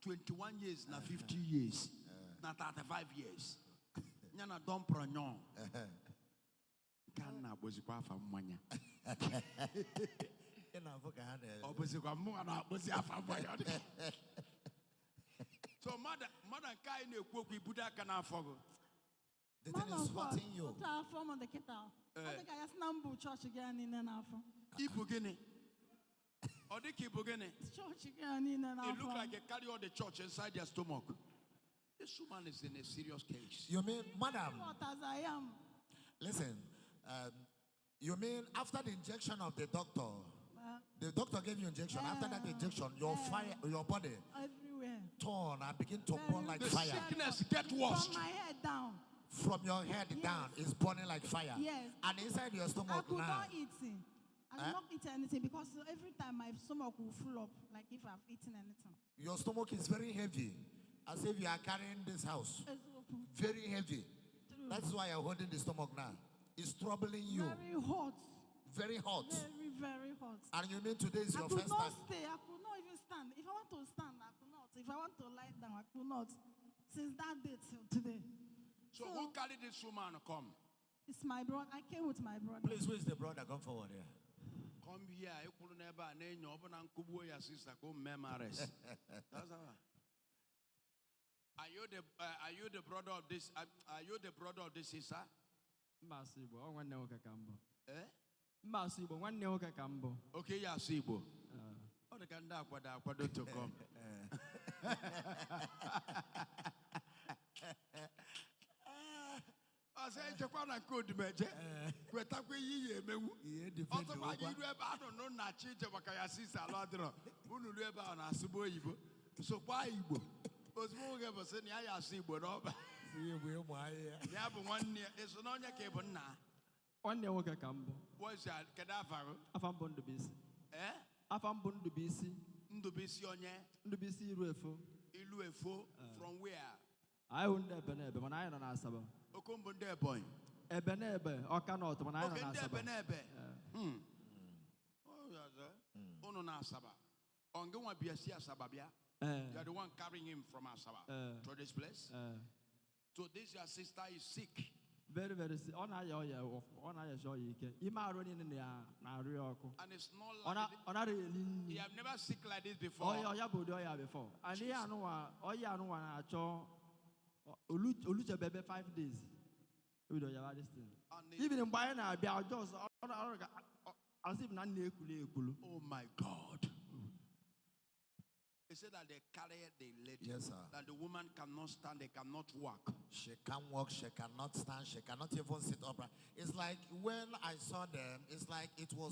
21 years, na 50 years, na 35 years. Nyana don pronyon. Kana bozikwa fa mwanya. Obozikwa mwana boziafa mwanya. So mother kai ne kwoku ibuda kana fogo. The thing is hurting you. From the kettle. I think I just number church again in an hour. Ibugene. Or the Kibugene. Church again in an hour. It look like they carry all the church inside their stomach. This woman is in a serious case. You mean, madam? What as I am? Listen, you mean after the injection of the doctor gave you injection. After that injection, your body everywhere torn and begin to burn like fire. The sickness get worse. From my head down. From your head down, it's burning like fire. Yes. And inside your stomach I could now. not eat. I could not eat anything because every time my stomach will fill up, like if I've eaten anything. Your stomach is very heavy, as if you are carrying this house. Very heavy. That's why you're holding the stomach now. It's troubling you. Very hot. Very hot. Very, very hot. And you mean today is your first time? I could not stay. I could not even stand. If I want to stand, I could not. If I want to lie down, I could not. Since that day till today. So who carried this woman to come? It's my brother. I came with my brother. Please, who is the brother? Come forward here. Come here. You could never name your sister. Come memories. Are you the brother of this? Are you the brother of this sister? Masibo, one neoka cambo. Eh? Masibo, one neoka cambo. Okay, yeah, Sibo. Oh, the Kanda Quada to come. I say, Japan could measure. We're talking ye, also, I don't know, Nachi, Wakaya sister, Ladra, Unuleba, and Asubo Ibo. So why Ibo? Was more of a senior, I see, but over. You have 1 year, it's an on your cable now. One neoka cambo. What's that? Cadaver? Afam Bondubisi. Eh? Afam Bondubisi. Ndubisione. Ndubisi Ruefo. Iluefo. From where? I won't Ebenebe when I don't ask about. Okombunde boy. Ebenebe, or cannot when I don't ask about. Oh, yes, Ono na Saba. Ongo Biasia Sababia. You are the one carrying him from Asaba to this place. So this your sister is sick. Very, very sick. On I show you can. Running in the and it's not like you have never sick like this before. Oh, yeah, before. And here I know, oh, yeah, no one at all. Ulucha baby 5 days. We don't have this thing. Even in buying a bear just as if none. Oh my God. They said that they carried the lady. Yes, sir. That the woman cannot stand, they cannot walk. She can't walk, she cannot stand, she cannot even sit upright. It's like when I saw them, it's like it was